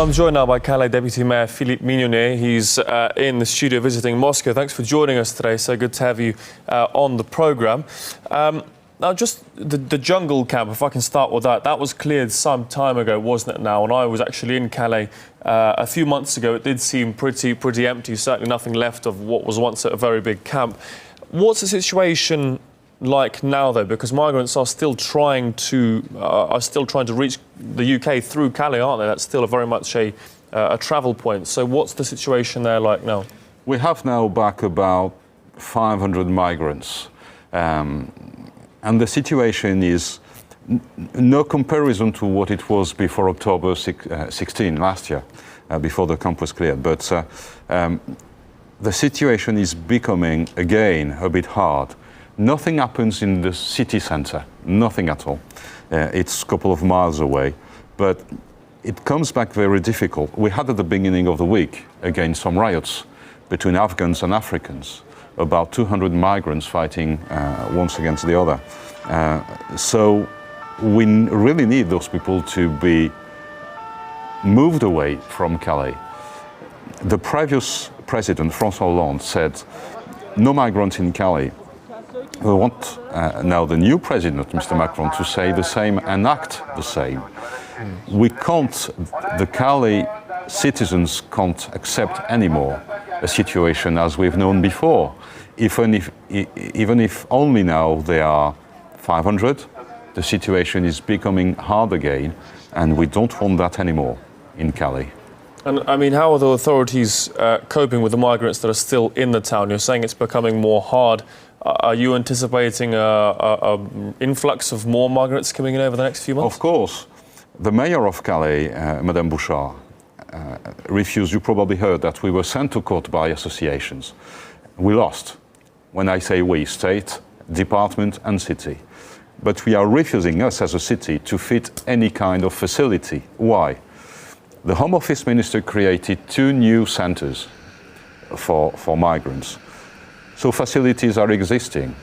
I'm joined now by Calais Deputy Mayor Philippe Mignonnet. He's in the studio visiting Moscow. Thanks for joining us today. So good to have you on the programme. Now, just the jungle camp, if I can start with that, that was cleared some time ago, wasn't it now? And I was actually in Calais a few months ago. It did seem pretty empty, certainly nothing left of what was once a very big camp. What's the situation like now, though? Because migrants are still trying to reach the UK through Calais, aren't they? That's still very much a travel point. So what's the situation there like now? We have now back about 500 migrants. And the situation is no comparison to what it was before October 16 last year, before the camp was cleared. But the situation is becoming, again, a bit hard. Nothing happens in the city centre, nothing at all. It's a couple of miles away, but it comes back very difficult. We had at the beginning of the week, again, some riots between Afghans and Africans, about 200 migrants fighting once against the other. So we really need those people to be moved away from Calais. The previous president, François Hollande, said, no migrants in Calais. We want now the new president, Mr. Macron, to say the same and act the same. We can't, the Calais citizens can't accept anymore a situation as we've known before. Even if only now there are 500, the situation is becoming hard again, and we don't want that anymore in Calais. And I mean, how are the authorities coping with the migrants that are still in the town? You're saying it's becoming more hard. Are you anticipating an influx of more migrants coming in over the next few months? Of course. The mayor of Calais, Madame Bouchard, refused. You probably heard that we were sent to court by associations. We lost. When I say we, state, department and city. But we are refusing, us as a city, to fit any kind of facility. Why? The Home Office Minister created 2 new centres for migrants. So facilities are existing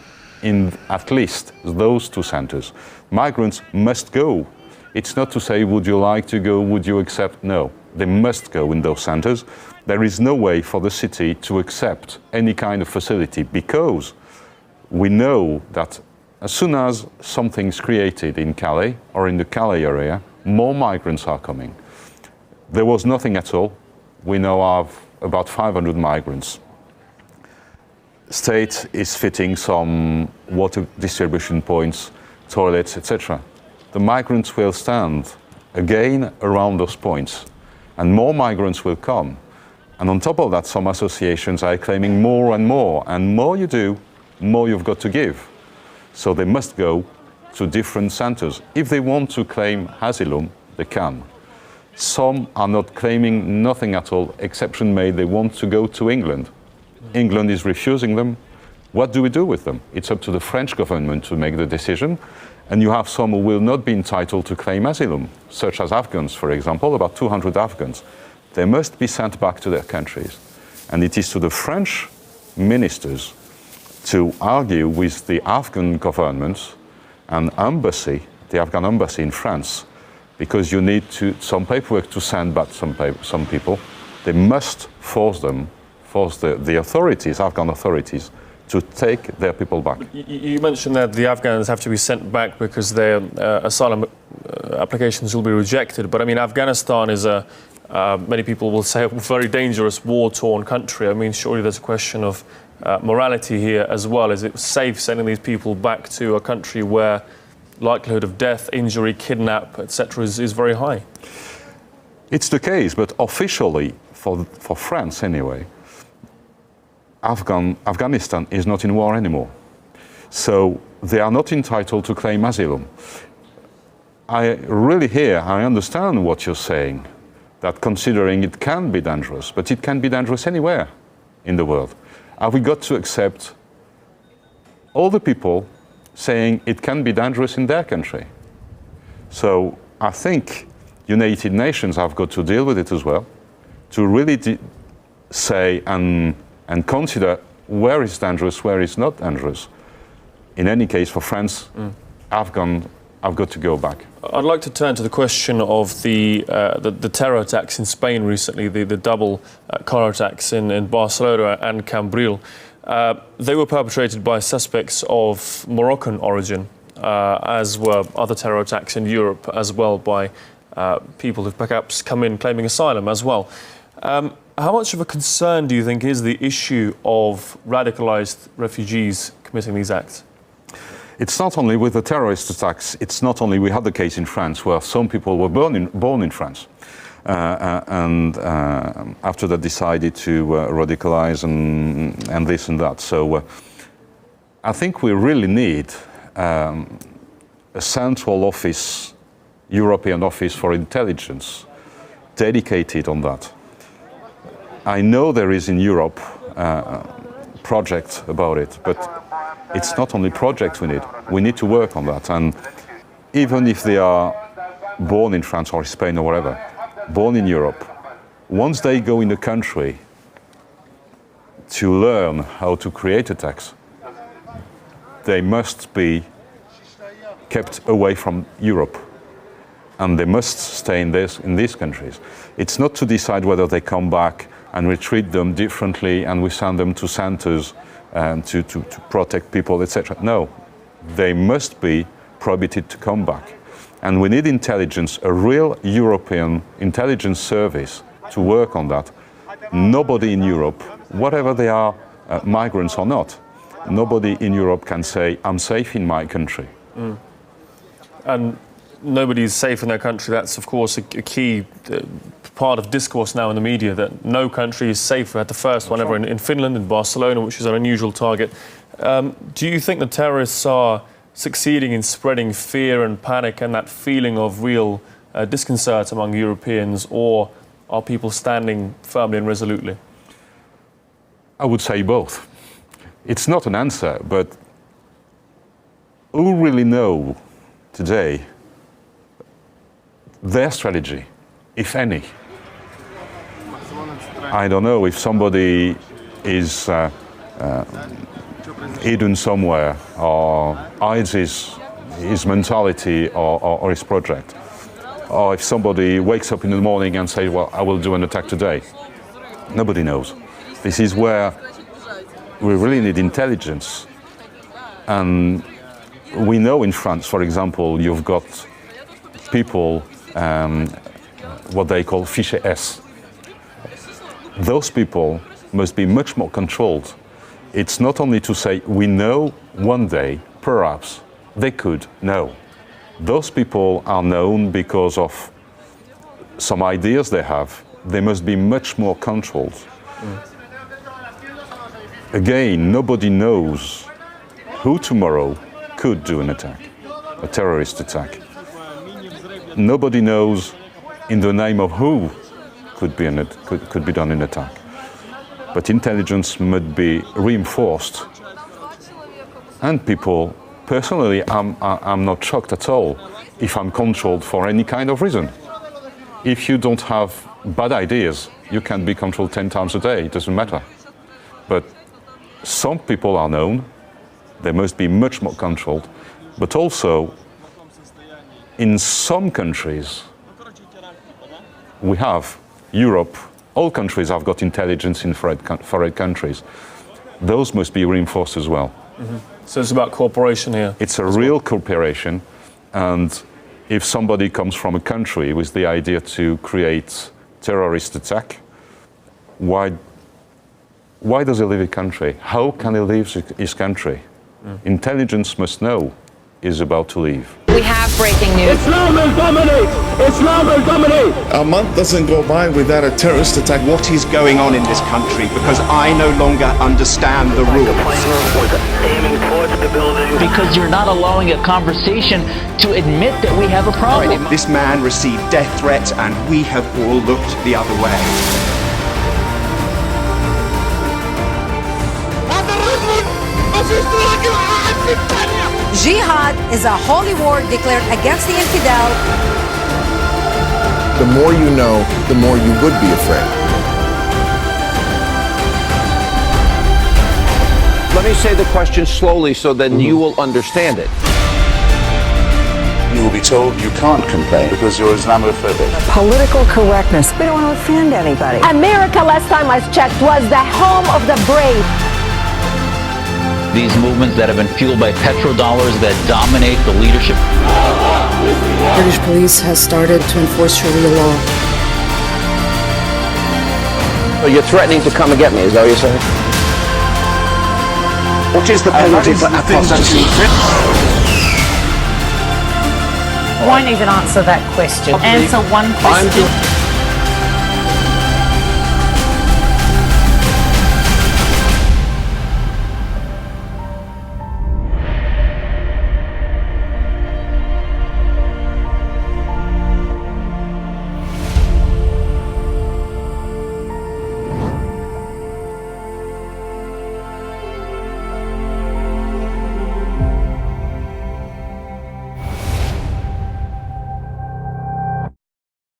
in at least those 2 centres. Migrants must go. It's not to say, would you like to go, would you accept? No, they must go in those centres. There is no way for the city to accept any kind of facility, because we know that as soon as something's created in Calais or in the Calais area, more migrants are coming. There was nothing at all. We now have about 500 migrants. State is fitting some water distribution points, toilets, etc. The migrants will stand again around those points, and more migrants will come. And on top of that, some associations are claiming more, and more you do, more you've got to give. So they must go to different centres. If they want to claim asylum, they can. Some are not claiming nothing at all, exception made, they want to go to England. England is refusing them. What do we do with them? It's up to the French government to make the decision. And you have some who will not be entitled to claim asylum, such as Afghans, for example, about 200 Afghans. They must be sent back to their countries. And it is to the French ministers to argue with the Afghan government and embassy, the Afghan embassy in France, because you need some paperwork to send back some people. They must force the authorities, Afghan authorities, to take their people back. You mentioned that the Afghans have to be sent back because their asylum applications will be rejected. But I mean, Afghanistan is many people will say, a very dangerous, war-torn country. I mean, surely there's a question of morality here as well. Is it safe sending these people back to a country where likelihood of death, injury, kidnap, etc. is very high? It's the case, but officially, for France anyway, Afghanistan is not in war anymore. So they are not entitled to claim asylum. I understand what you're saying, that considering it can be dangerous, but it can be dangerous anywhere in the world. Have we got to accept all the people saying it can be dangerous in their country? So I think United Nations have got to deal with it as well, to really say and consider where it's dangerous, where it's not dangerous. In any case, for France, Afghan have got to go back. I'd like to turn to the question of the terror attacks in Spain recently, the double car attacks in Barcelona and Cambril. They were perpetrated by suspects of Moroccan origin, as were other terror attacks in Europe as well by people who've perhaps come in claiming asylum as well. How much of a concern do you think is the issue of radicalised refugees committing these acts? It's not only with the terrorist attacks, it's not only, we had the case in France where some people were born in France and after they decided to radicalise and this and that. So I think we really need a central office, European Office for Intelligence, dedicated on that. I know there is in Europe a project about it, but it's not only projects we need. We need to work on that. And even if they are born in France or Spain or wherever, born in Europe, once they go in the country to learn how to create attacks, they must be kept away from Europe. And they must stay in these countries. It's not to decide whether they come back and we treat them differently and we send them to centers to protect people, etc. No, they must be prohibited to come back. And we need intelligence, a real European intelligence service to work on that. Nobody in Europe, whatever they are, migrants or not, nobody in Europe can say, I'm safe in my country. Mm. And nobody's safe in their country. That's, of course, a key part of discourse now in the media, that no country is safe. We had the first one ever in Finland, in Barcelona, which is an unusual target. Do you think the terrorists are succeeding in spreading fear and panic and that feeling of real disconcert among Europeans, or are people standing firmly and resolutely? I would say both. It's not an answer, but who really know today their strategy, if any? I don't know if somebody is hidden somewhere or hides his mentality or his project, or if somebody wakes up in the morning and says, well, I will do an attack today. Nobody knows. This is where we really need intelligence. And we know in France, for example, you've got people, what they call fiche S. Those people must be much more controlled. It's not only to say, we know one day, perhaps, they could. No. Those people are known because of some ideas they have. They must be much more controlled. Mm. Again, nobody knows who tomorrow could do an attack, a terrorist attack. Nobody knows in the name of who could be done an attack. But intelligence must be reinforced. And people, personally, I'm not shocked at all if I'm controlled for any kind of reason. If you don't have bad ideas, you can be controlled 10 times a day, it doesn't matter. But some people are known, they must be much more controlled. But also, in some countries, we have Europe, all countries have got intelligence in foreign countries. Those must be reinforced as well. Mm-hmm. So it's about cooperation here? It's a real cooperation, and if somebody comes from a country with the idea to create terrorist attack, why does he leave his country? How can he leave his country? Mm. Intelligence must know he's about to leave. We have breaking news. Islam will dominate! Islam will dominate! A month doesn't go by without a terrorist attack. What is going on in this country? Because I no longer understand the rules. Because you're not allowing a conversation to admit that we have a problem. This man received death threats and we have all looked the other way. Jihad is a holy war declared against the infidel. The more you know, the more you would be afraid. Let me say the question slowly so then you will understand it. will be told you can't complain because you're Islamophobic. Political correctness. We don't want to offend anybody. America, last time I checked, was the home of the brave. These movements that have been fueled by petrodollars that dominate the leadership. British police has started to enforce Sharia law. So you're threatening to come and get me, is that what you're saying? What is the penalty for apostasy? Won't even answer that question. Answer one question.